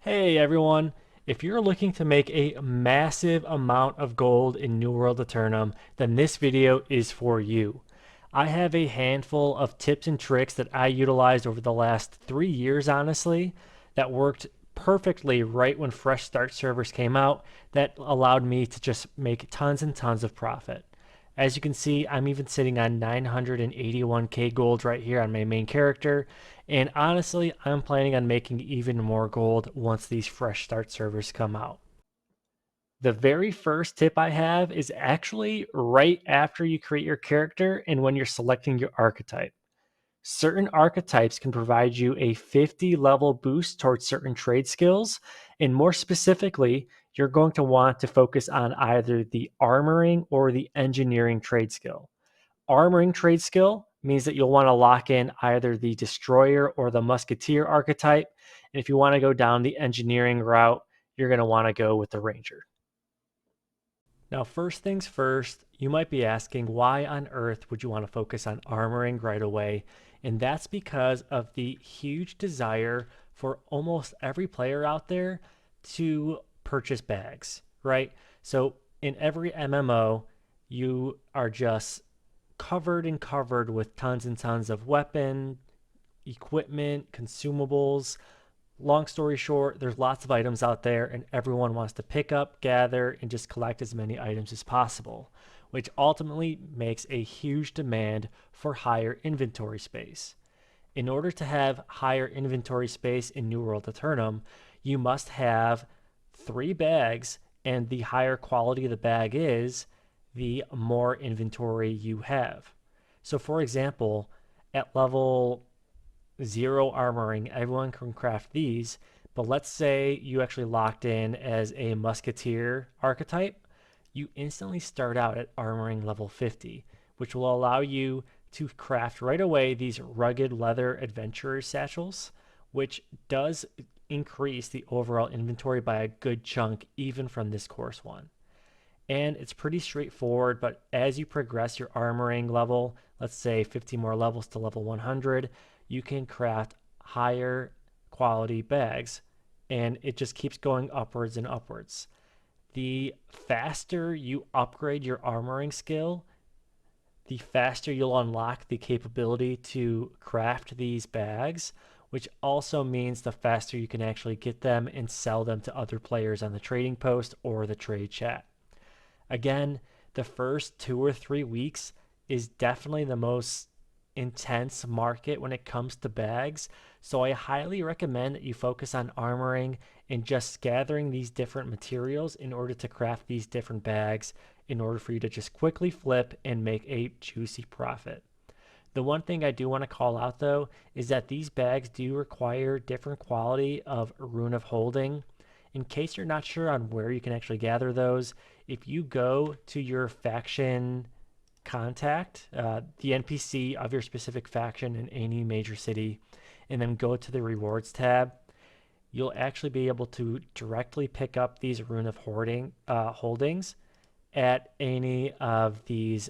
Hey everyone, if you're looking to make a massive amount of gold in New World Aeternum, then this video is for you. I have a handful of tips and tricks that I utilized over the last 3 years, honestly, that worked perfectly right when Fresh Start servers came out that allowed me to just make tons and tons of profit. As you can see, I'm even sitting on 981k gold right here on my main character. And honestly, I'm planning on making even more gold once these fresh start servers come out. The very first tip I have is actually right after you create your character and when you're selecting your archetype. Certain archetypes can provide you a 50 level boost towards certain trade skills, and more specifically, you're going to want to focus on either the armoring or the engineering trade skill. Armoring trade skill means that you'll want to lock in either the destroyer or the musketeer archetype, and if you want to go down the engineering route, you're going to want to go with the ranger. Now, first things first, you might be asking why on earth would you want to focus on armoring right away? And that's because of the huge desire for almost every player out there to purchase bags, right? So in every MMO, you are just covered and covered with tons and tons of weapon, equipment, consumables. Long story short, there's lots of items out there, and everyone wants to pick up, gather, and just collect as many items as possible, which ultimately makes a huge demand for higher inventory space. In order to have higher inventory space in New World Aeternum, you must have 3 bags, and the higher quality the bag is, the more inventory you have. So, for example, at level 0 armoring, everyone can craft these, but let's say you actually locked in as a musketeer archetype, you instantly start out at armoring level 50, which will allow you to craft right away these rugged leather adventurer satchels, which does increase the overall inventory by a good chunk even from this course one. And it's pretty straightforward, but as you progress your armoring level, let's say 50 more levels to level 100, you can craft higher quality bags, and it just keeps going upwards and upwards. The faster you upgrade your armoring skill, the faster you'll unlock the capability to craft these bags, which also means the faster you can actually get them and sell them to other players on the trading post or the trade chat. Again, the first 2 or 3 weeks is definitely the most intense market when it comes to bags. So I highly recommend that you focus on armoring and just gathering these different materials in order to craft these different bags in order for you to just quickly flip and make a juicy profit. The one thing I do want to call out though is that these bags do require different quality of rune of holding. In case you're not sure on where you can actually gather those, if you go to your faction contact, the NPC of your specific faction in any major city, and then go to the rewards tab, you'll actually be able to directly pick up these rune of holdings at any of these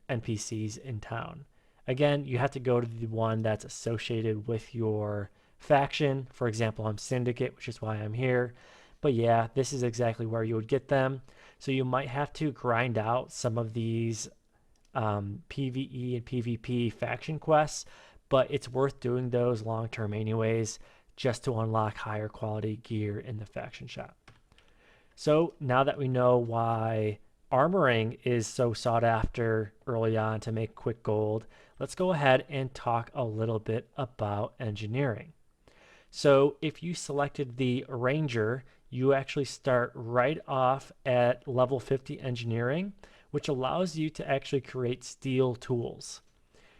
NPCs in town. Again, you have to go to the one that's associated with your faction. For example, I'm Syndicate, which is why I'm here. But yeah, this is exactly where you would get them. So you might have to grind out some of these PvE and PvP faction quests, but it's worth doing those long term anyways, just to unlock higher quality gear in the faction shop. So now that we know why armoring is so sought after early on to make quick gold, let's go ahead and talk a little bit about engineering. So if you selected the ranger, you actually start right off at level 50 engineering, which allows you to actually create steel tools.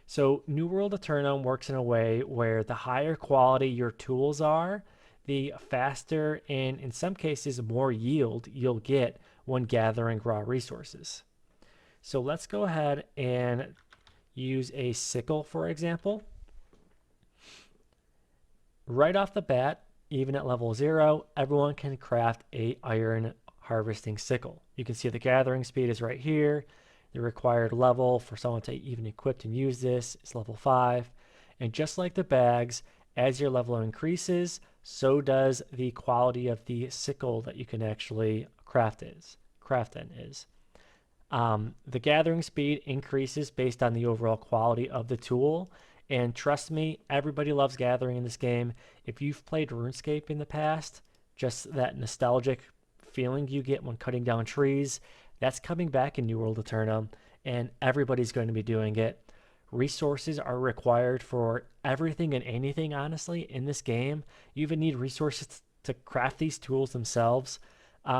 So New World Aeternum works in a way where the higher quality your tools are, the faster and in some cases more yield you'll get when gathering raw resources. So let's go ahead and use a sickle, for example. Right off the bat, even at level 0, everyone can craft a iron harvesting sickle. You can see the gathering speed is right here. The required level for someone to even equip and use this is level 5. And just like the bags, as your level increases, so does the quality of the sickle that you can actually craft in is. The gathering speed increases based on the overall quality of the tool. And trust me, everybody loves gathering in this game. If you've played RuneScape in the past, just that nostalgic feeling you get when cutting down trees, that's coming back in New World Aeternum, and everybody's going to be doing it. Resources are required for everything and anything, honestly, in this game. You even need resources to craft these tools themselves.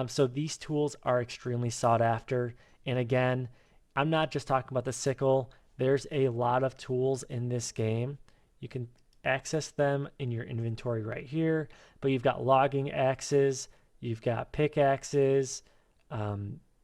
So these tools are extremely sought after. And again, I'm not just talking about the sickle. There's a lot of tools in this game. You can access them in your inventory right here, but you've got logging axes, you've got pickaxes,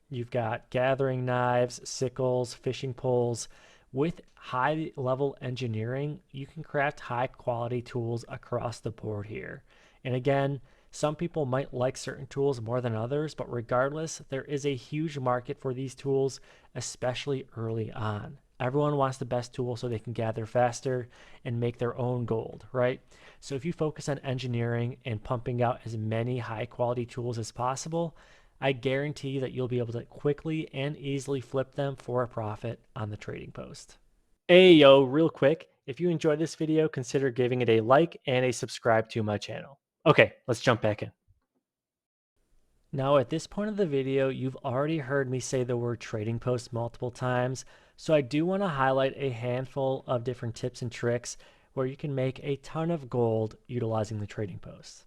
you've got gathering knives, sickles, fishing poles. With high level engineering, you can craft high quality tools across the board here. And again, some people might like certain tools more than others, but regardless, there is a huge market for these tools, especially early on. Everyone wants the best tool so they can gather faster and make their own gold, right? So if you focus on engineering and pumping out as many high quality tools as possible, I guarantee that you'll be able to quickly and easily flip them for a profit on the trading post. Hey yo, real quick, if you enjoyed this video, consider giving it a like and a subscribe to my channel. Okay, let's jump back in. Now at this point of the video, you've already heard me say the word trading post multiple times, so I do want to highlight a handful of different tips and tricks where you can make a ton of gold utilizing the trading post.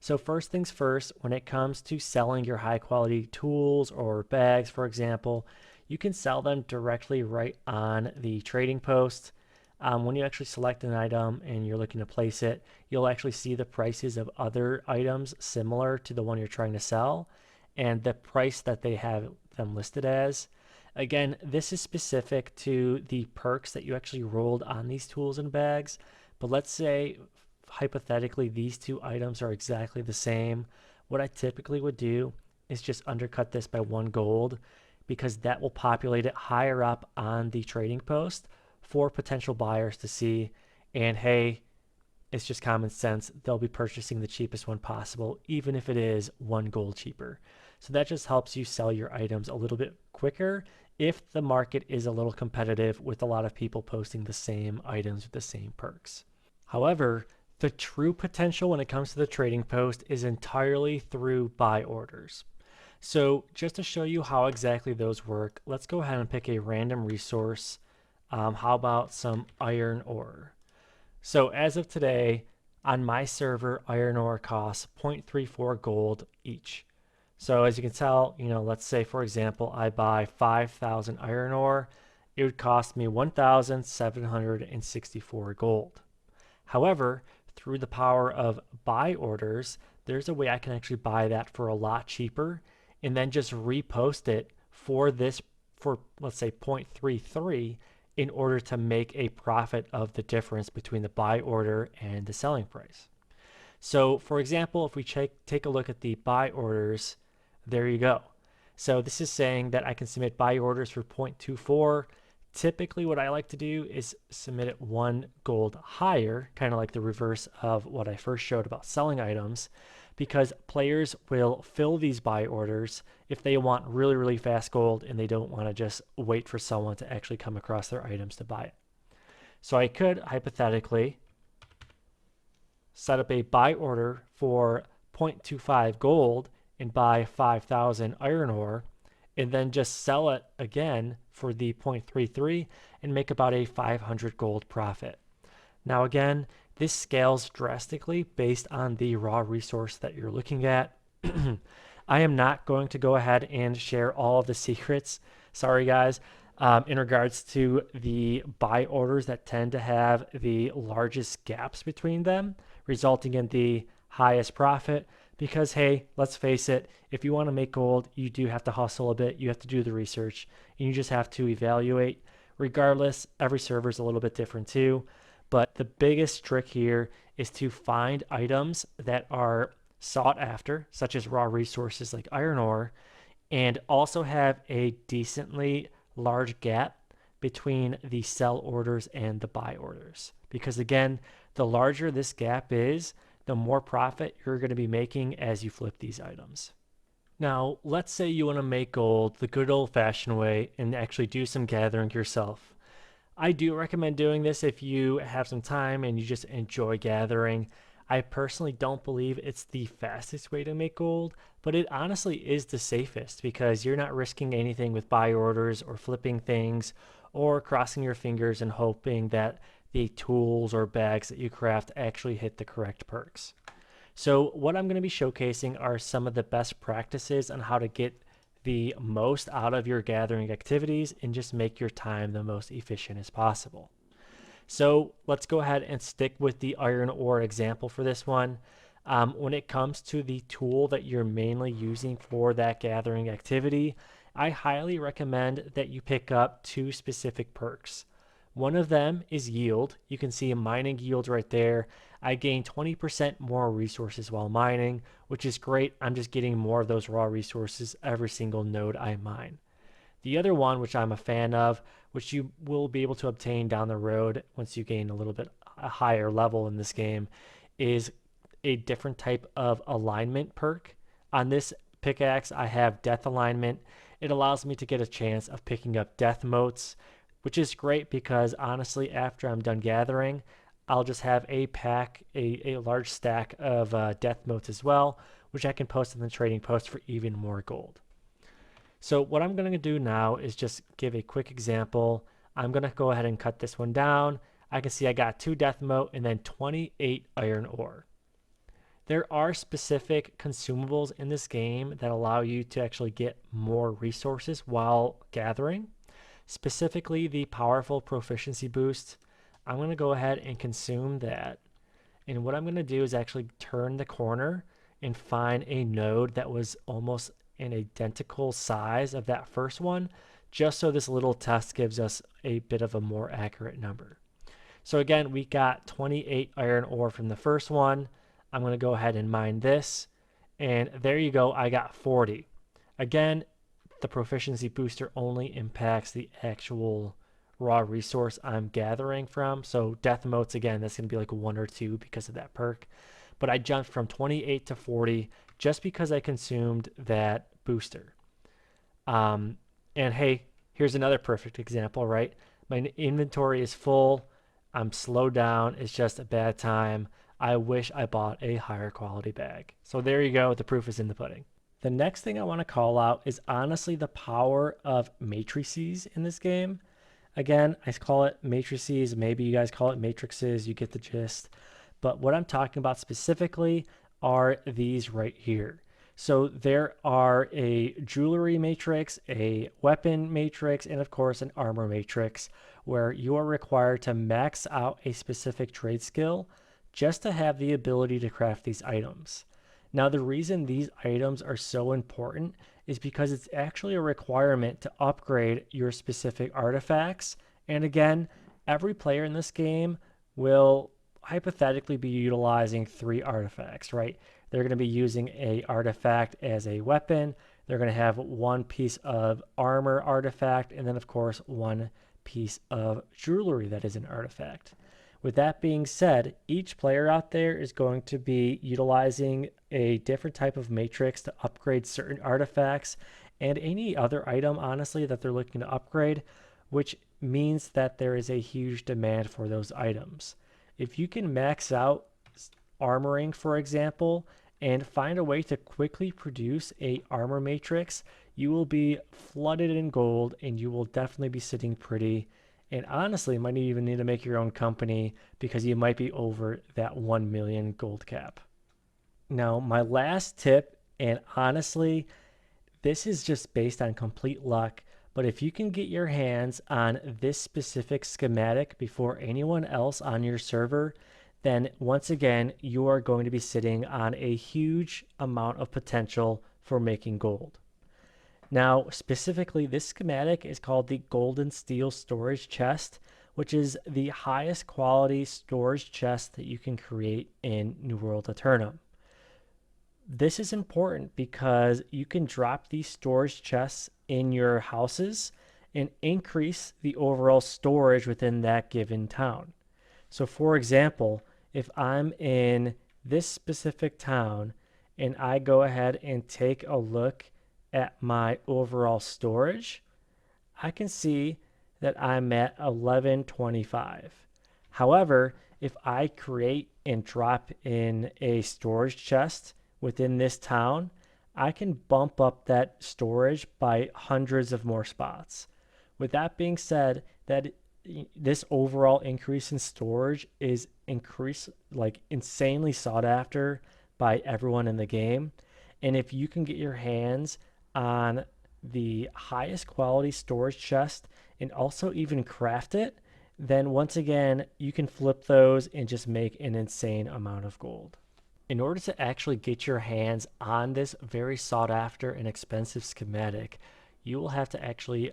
So first things first, when it comes to selling your high quality tools or bags, for example, you can sell them directly right on the trading post. When you actually select an item and you're looking to place it, you'll actually see the prices of other items similar to the one you're trying to sell and the price that they have them listed as. Again, this is specific to the perks that you actually rolled on these tools and bags. But let's say, hypothetically, these two items are exactly the same. What I typically would do is just undercut this by 1 gold because that will populate it higher up on the trading post for potential buyers to see. And hey, it's just common sense. They'll be purchasing the cheapest one possible, even if it is 1 gold cheaper. So that just helps you sell your items a little bit quicker if the market is a little competitive with a lot of people posting the same items with the same perks. However, the true potential when it comes to the trading post is entirely through buy orders. So just to show you how exactly those work, let's go ahead and pick a random resource. How about some iron ore? So as of today, on my server, iron ore costs 0.34 gold each. So as you can tell, let's say, for example, I buy 5,000 iron ore, it would cost me 1,764 gold. However, through the power of buy orders, there's a way I can actually buy that for a lot cheaper and then just repost it for let's say 0.33 in order to make a profit of the difference between the buy order and the selling price. So for example, if we take a look at the buy orders, there you go. So this is saying that I can submit buy orders for 0.24. Typically what I like to do is submit it 1 gold higher, kind of like the reverse of what I first showed about selling items, because players will fill these buy orders if they want really, really fast gold and they don't want to just wait for someone to actually come across their items to buy it. So I could hypothetically set up a buy order for 0.25 gold and buy 5,000 iron ore and then just sell it again for the 0.33 and make about a 500 gold profit. Now again, this scales drastically based on the raw resource that you're looking at. I am not going to go ahead and share all of the secrets, sorry guys, in regards to the buy orders that tend to have the largest gaps between them, resulting in the highest profit. Because hey, let's face it, if you want to make gold, you do have to hustle a bit, you have to do the research, and you just have to evaluate. Regardless, every server is a little bit different too. But the biggest trick here is to find items that are sought after, such as raw resources like iron ore, and also have a decently large gap between the sell orders and the buy orders. Because again, the larger this gap is, the more profit you're going to be making as you flip these items. Now, let's say you want to make gold the good old-fashioned way and actually do some gathering yourself. I do recommend doing this if you have some time and you just enjoy gathering. I personally don't believe it's the fastest way to make gold, but it honestly is the safest because you're not risking anything with buy orders or flipping things or crossing your fingers and hoping that the tools or bags that you craft actually hit the correct perks. So what I'm going to be showcasing are some of the best practices on how to get the most out of your gathering activities and just make your time the most efficient as possible. So let's go ahead and stick with the iron ore example for this one. When it comes to the tool that you're mainly using for that gathering activity, I highly recommend that you pick up two specific perks. One of them is yield. You can see mining yield right there. I gain 20% more resources while mining, which is great. I'm just getting more of those raw resources every single node I mine. The other one, which I'm a fan of, which you will be able to obtain down the road once you gain a little bit a higher level in this game, is a different type of alignment perk. On this pickaxe, I have death alignment. It allows me to get a chance of picking up death motes, which is great because honestly, after I'm done gathering, I'll just have a pack, a large stack of death motes as well, which I can post in the trading post for even more gold. So what I'm going to do now is just give a quick example. I'm going to go ahead and cut this one down. I can see I got 2 death mote and then 28 iron ore. There are specific consumables in this game that allow you to actually get more resources while gathering. Specifically the powerful proficiency boost. I'm going to go ahead and consume that. And what I'm going to do is actually turn the corner and find a node that was almost an identical size of that first one, just so this little test gives us a bit of a more accurate number. So again, we got 28 iron ore from the first one. I'm going to go ahead and mine this, and there you go, I got 40. Again, the proficiency booster only impacts the actual raw resource I'm gathering from. So death motes, again, that's going to be like 1 or 2 because of that perk. But I jumped from 28 to 40 just because I consumed that booster. And hey, here's another perfect example, right? My inventory is full. I'm slowed down. It's just a bad time. I wish I bought a higher quality bag. So there you go. The proof is in the pudding. The next thing I want to call out is honestly the power of matrices in this game. Again, I call it matrices. Maybe you guys call it matrices. You get the gist. But what I'm talking about specifically are these right here. So there are a jewelry matrix, a weapon matrix, and of course an armor matrix where you are required to max out a specific trade skill just to have the ability to craft these items. Now, the reason these items are so important is because it's actually a requirement to upgrade your specific artifacts. And again, every player in this game will hypothetically be utilizing 3 artifacts, right? They're going to be using a artifact as a weapon. They're going to have 1 piece of armor artifact, and then of course 1 piece of jewelry that is an artifact. With that being said, each player out there is going to be utilizing a different type of matrix to upgrade certain artifacts and any other item, honestly, that they're looking to upgrade, which means that there is a huge demand for those items. If you can max out armoring, for example, and find a way to quickly produce a armor matrix, you will be flooded in gold and you will definitely be sitting pretty. And honestly, you might even need to make your own company because you might be over that 1 million gold cap. Now, my last tip, and honestly, this is just based on complete luck, but if you can get your hands on this specific schematic before anyone else on your server, then once again, you are going to be sitting on a huge amount of potential for making gold. Now, specifically, this schematic is called the Golden Steel Storage Chest, which is the highest quality storage chest that you can create in New World Aeternum. This is important because you can drop these storage chests in your houses and increase the overall storage within that given town. So for example, if I'm in this specific town and I go ahead and take a look at my overall storage, I can see that I'm at 1125. However, if I create and drop in a storage chest within this town, I can bump up that storage by hundreds of more spots. With that being said, that this overall increase in storage is insanely sought after by everyone in the game. And if you can get your hands on the highest quality storage chest and also even craft it, then once again, you can flip those and just make an insane amount of gold. In order to actually get your hands on this very sought after and expensive schematic, you will have to actually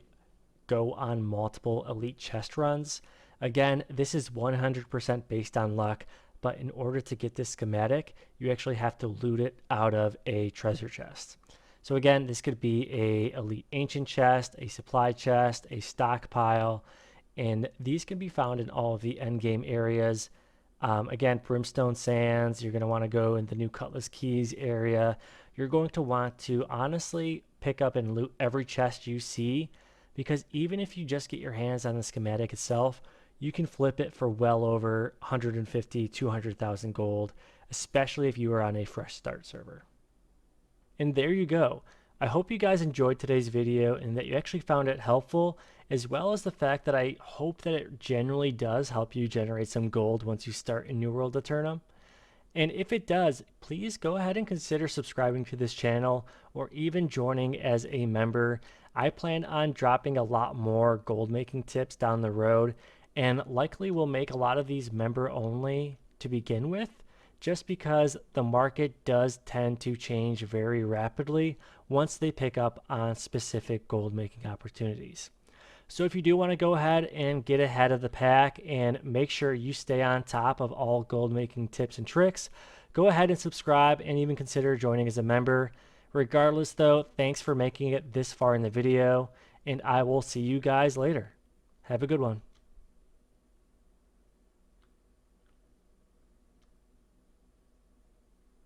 go on multiple elite chest runs. Again, this is 100% based on luck, but in order to get this schematic, you actually have to loot it out of a treasure chest. So again, this could be a elite ancient chest, a supply chest, a stockpile, and these can be found in all of the endgame areas. Again, Brimstone Sands, you're going to want to go in the New Cutlass Keys area. You're going to want to honestly pick up and loot every chest you see, because even if you just get your hands on the schematic itself, you can flip it for well over 150, 200,000 gold, especially if you are on a fresh start server. And there you go. I hope you guys enjoyed today's video and that you actually found it helpful, as well as the fact that I hope that it generally does help you generate some gold once you start in New World Aeternum. And if it does, please go ahead and consider subscribing to this channel or even joining as a member. I plan on dropping a lot more gold making tips down the road, and likely will make a lot of these member only to begin with, just because the market does tend to change very rapidly once they pick up on specific gold making opportunities. So if you do want to go ahead and get ahead of the pack and make sure you stay on top of all gold making tips and tricks, go ahead and subscribe and even consider joining as a member. Regardless though, thanks for making it this far in the video, and I will see you guys later. Have a good one.